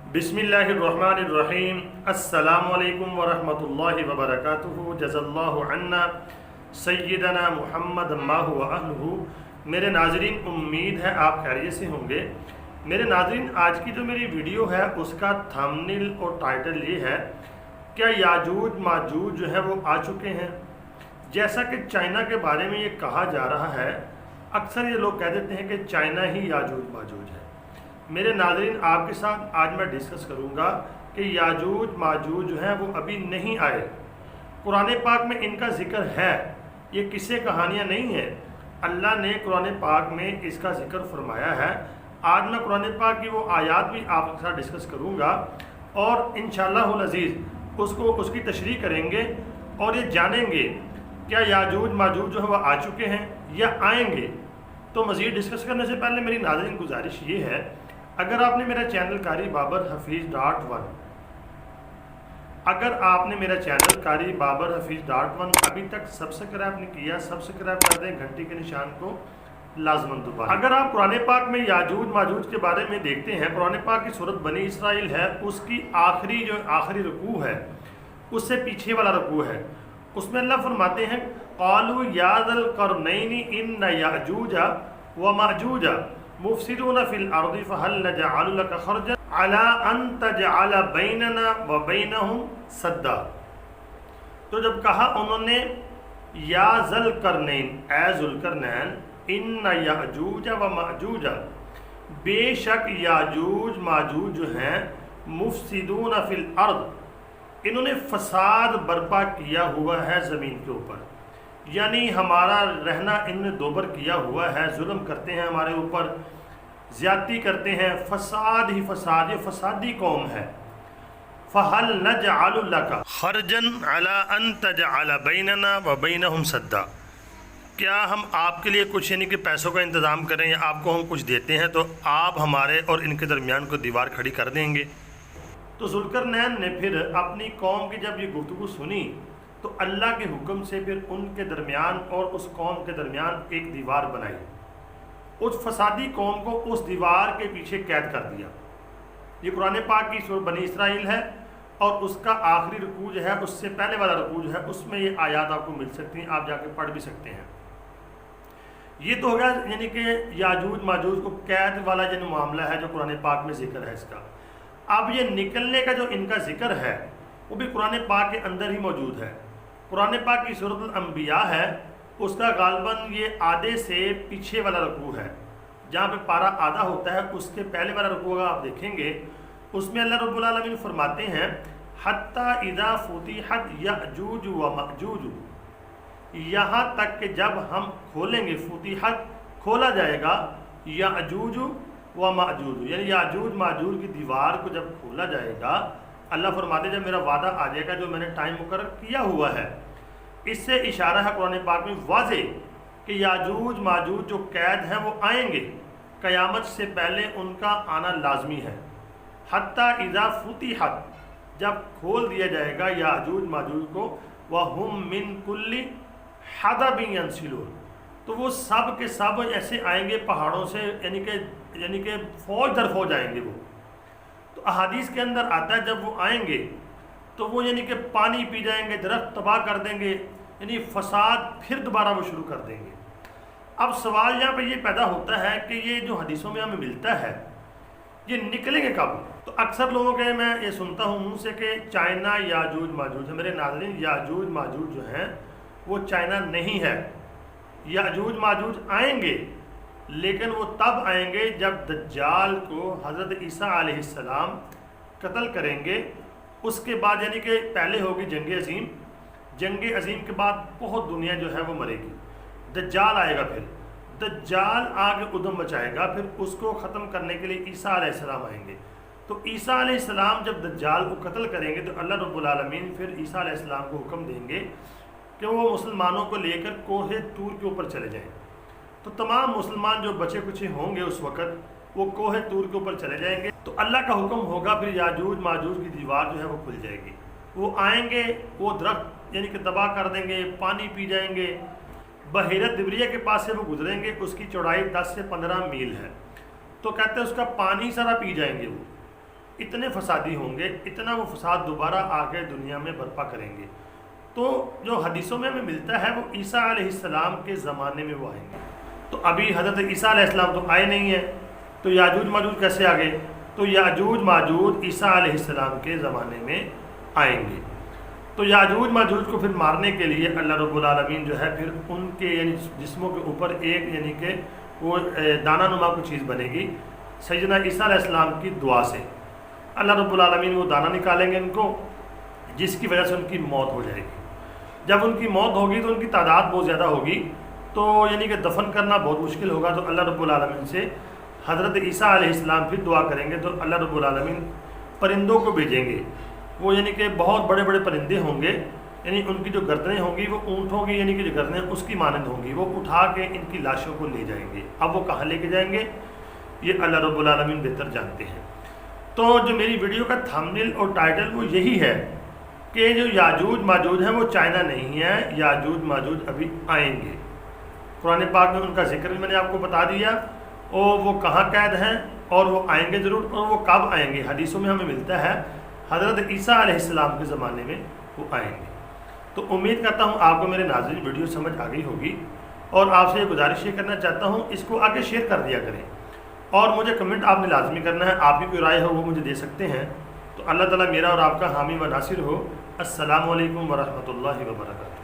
बिस्मिल्लाहिर्रहमानिर्रहीम। अस्सलामु अलैकुम वरहमतुल्लाहि वबरकातुहू। जज़ल्लाहु अन्ना सय्यदना मुहम्मद माहु व अहलुहू। मेरे नाज़रीन, उम्मीद है आप खैरियत से होंगे। मेरे नाज़रीन, आज की जो मेरी वीडियो है उसका थंबनेल और टाइटल ये है, क्या याजूज माजूज जो है वो आ चुके हैं। जैसा कि चाइना के बारे में ये कहा जा रहा है, अक्सर ये लोग कह देते हैं कि चाइना ही याजूज माजूज है। मेरे नाज़रीन, आपके साथ आज मैं डिस्कस करूंगा कि याजूज माजूज जो है वो अभी नहीं आए। कुरान पाक में इनका जिक्र है, ये किस्से कहानियाँ नहीं है। अल्लाह ने कुरान पाक में इसका जिक्र फरमाया है। आज मैं कुरान पाक की वो आयात भी आपके साथ डिस्कस करूंगा और इंशाअल्लाहुल अज़ीज़ उसकी तशरीह करेंगे और ये जानेंगे क्या याजूज माजूज जो है वह आ चुके हैं या आएंगे। तो मज़ीद डिस्कस करने से पहले मेरी नाज़रीन गुजारिश ये है, अगर आपने मेरा चैनल कारी बाबर हफीज़.1 अभी तक सब्सक्राइब नहीं किया, सब्सक्राइब कर दें, घंटी के निशान को लाजमन दबाएं। अगर आप कुरान पाक में याजूज माजूज के बारे में देखते हैं, कुरान पाक की सूरत बनी इसराइल है, उसकी आखिरी रुकू है, उससे पीछे वाला रुकू है, उसमें अल्लाह फरमाते हैं क़ालू या ज़ल क़रनैनि इन्न याजूज व माजूज मुफ़सिदून फ़िल अर्दि फ़हल नजअलु लका ख़रजन अला अन तजअल बैनना व बैनहुम सद्दा। तो जब कहा उन्होंने या ज़ल क़रनैन, ए ज़ुल्क़रनैन, इन्न याजूज व माजूज, बेशक याजूज माजूज जो हैं, मुफ़सिदून फ़िल अर्द, इन्होंने फसाद बर्पा किया हुआ है ज़मीन के ऊपर, यानी हमारा रहना इन्होंने दोबर किया हुआ है, जुल्म करते हैं हमारे ऊपर, ज़्यादती करते हैं, फसाद ही फसाद, ये फसादी कौम है। फ़हल नजअलु लका ख़रजन अला अन तजअल बैनना व बैनहुम सद्दा, क्या हम आपके लिए कुछ यानी कि पैसों का इंतज़ाम करें या आपको हम कुछ देते हैं तो आप हमारे और इनके दरमियान को दीवार खड़ी कर देंगे। तो ज़ुल्क़रनैन ने फिर अपनी कौम की जब ये गुफ्तगू सुनी तो अल्लाह के हुक्म से फिर उनके दरमियान और उस कौम के दरमियान एक दीवार बनाई, उस फसादी कौम को उस दीवार के पीछे कैद कर दिया। ये कुरान पाक की सूरत बनी इसराइल है और उसका आखिरी रुकू जो है, उससे पहले वाला रुकू जो है, उसमें ये आयात आपको मिल सकती हैं, आप जाके पढ़ भी सकते हैं। ये तो हो गया यानी कि याजूज माजूज को कैद वाला जो मामला है जो कुरान पाक में जिक्र है इसका। अब ये निकलने का जो इनका जिक्र है वो भी कुरान पाक के अंदर ही मौजूद है। कुरान पाक की सूरत अल-अंबिया है, उसका गालबन ये आधे से पीछे वाला रुकू है, जहाँ पे पारा आधा होता है उसके पहले वाला रुकू अगर आप देखेंगे, उसमें अल्लाह रब्बुल आलमीन फरमाते हैं हत्ता इज़ा फुतिहत याजूज व माजूज, यहाँ तक कि जब हम खोलेंगे, फुतिहत खोला जाएगा, याजूज व माजूज यानी याजूज माजूज की दीवार को जब खोला जाएगा, अल्लाह फरमाते जब मेरा वादा आ जाएगा जो मैंने टाइम मुकर्रर किया हुआ है। इससे इशारा है कुरान पाक में वाज़े कि याजूज माजूज जो कैद हैं वो आएंगे, क़यामत से पहले उनका आना लाजमी है। हत्ता इज़ा फुतिहत, जब खोल दिया जाएगा याजूज माजूज को, वहुम मिन कुल्ली हदबिन यंसिलून, तो वो सब के सब ऐसे आएंगे पहाड़ों से, यानी कि फौज दर फौज आएंगे वो। तो अहादीस के अंदर आता है जब वो आएंगे तो वो यानी कि पानी पी जाएंगे, दरख्त तबाह कर देंगे, यानी फसाद फिर दोबारा वो शुरू कर देंगे। अब सवाल यहाँ पे ये पैदा होता है कि ये जो हदीसों में हमें मिलता है ये निकलेंगे कब। तो अक्सर लोगों के मैं ये सुनता हूँ मुँह से कि चाइना याजूज माजूज है। मेरे नाज़रीन, याजूज माजूज जो हैं वो चाइना नहीं है। याजूज माजूज आएंगे, लेकिन वो तब आएंगे जब दज्जाल को हज़रत ईसा अलैहिस्सलाम कत्ल करेंगे। उसके बाद यानी कि पहले होगी जंग अज़ीम, जंग अज़ीम के बाद बहुत दुनिया जो है वो मरेगी, दज्जाल आएगा, फिर दज्जाल आगे उदम मचाएगा, फिर उसको ख़त्म करने के लिए ईसा अलैहिस्सलाम आएंगे। तो ईसा अलैहिस्सलाम जब दज्जाल को कत्ल करेंगे तो अल्लाह रब्बुल आलमीन फिर ईसा अलैहिस्सलाम को हुक्म देंगे कि वो मुसलमानों को लेकर कोहे तूर के ऊपर चले जाएँ। तो तमाम मुसलमान जो बचे कुचे होंगे उस वक़्त वो कोहे तूर के ऊपर चले जाएंगे। तो अल्लाह का हुक्म होगा, फिर याजूज माजूज की दीवार जो है वो खुल जाएगी। वो आएंगे, वो दरख्त यानी कि तबाह कर देंगे, पानी पी जाएंगे, बहीरत दिबरिया के पास से वो गुजरेंगे, उसकी चौड़ाई 10 से 15 मील है। तो कहते हैं उसका पानी सारा पी जाएंगे वो, اتنے فسادی ہوں گے، اتنا وہ فساد دوبارہ آ کے دنیا میں برپا کریں گے۔ تو جو حدیثوں میں ہمیں ملتا ہے وہ عیسیٰ علیہ السلام کے زمانے میں وہ آئیں گے۔ تو ابھی حضرت عیسیٰ علیہ السلام تو آئے نہیں ہیں، تو یاجوج ماجوج کیسے آ گئے؟ تو یاجوج ماجوج عیسیٰ علیہ السلام کے زمانے میں آئیں گے۔ تو یاجوج ماجوج کو پھر مارنے کے لیے اللہ رب العالمین جو ہے پھر ان کے یعنی جسموں کے اوپر ایک یعنی کہ وہ دانہ نما کو چیز بنے گی سیدنا عیسیٰ علیہ السلام کی دعا سے۔ اللہ رب العالمین وہ دانہ نکالیں گے ان کو، جس کی وجہ سے ان کی موت ہو جائے گی۔ جب ان کی موت ہوگی تو ان کی تعداد بہت زیادہ ہوگی، تو یعنی کہ دفن کرنا بہت مشکل ہوگا۔ تو اللہ رب العالمین سے حضرت عیسیٰ علیہ السلام پھر دعا کریں گے، تو اللہ رب العالمین پرندوں کو بھیجیں گے۔ وہ یعنی کہ بہت بڑے بڑے پرندے ہوں گے، یعنی ان کی جو گردنیں ہوں گی وہ اونٹوں کی یعنی کہ جو گردنیں اس کی مانند ہوں گی، وہ اٹھا کے ان کی لاشوں کو لے جائیں گے۔ اب وہ کہاں لے کے جائیں گے یہ اللہ رب العالمین بہتر جانتے ہیں۔ تو جو میری ویڈیو کا تھمبنیل اور ٹائٹل وہ یہی ہے کہ جو یاجوج ماجوج ہیں وہ چائنا نہیں ہے، یاجوج ماجوج ابھی آئیں گے۔ قرآن پاک میں ان کا ذکر بھی میں نے آپ کو بتا دیا، اور وہ کہاں قید ہیں اور وہ آئیں گے ضرور، اور وہ کب آئیں گے حدیثوں میں ہمیں ملتا ہے حضرت عیسیٰ علیہ السلام کے زمانے میں وہ آئیں گے۔ تو امید کرتا ہوں آپ کو میرے ناظرین ویڈیو سمجھ آ گئی ہوگی، اور آپ سے یہ گزارش یہ کرنا چاہتا ہوں اس کو آگے شیئر کر دیا کریں، اور مجھے کمنٹ آپ نے لازمی کرنا ہے، آپ کی کوئی رائے ہو وہ مجھے دے سکتے ہیں۔ تو اللہ تعالیٰ میرا اور آپ کا حامی و ناصر ہو۔ السلام علیکم ورحمۃ اللہ وبرکاتہ۔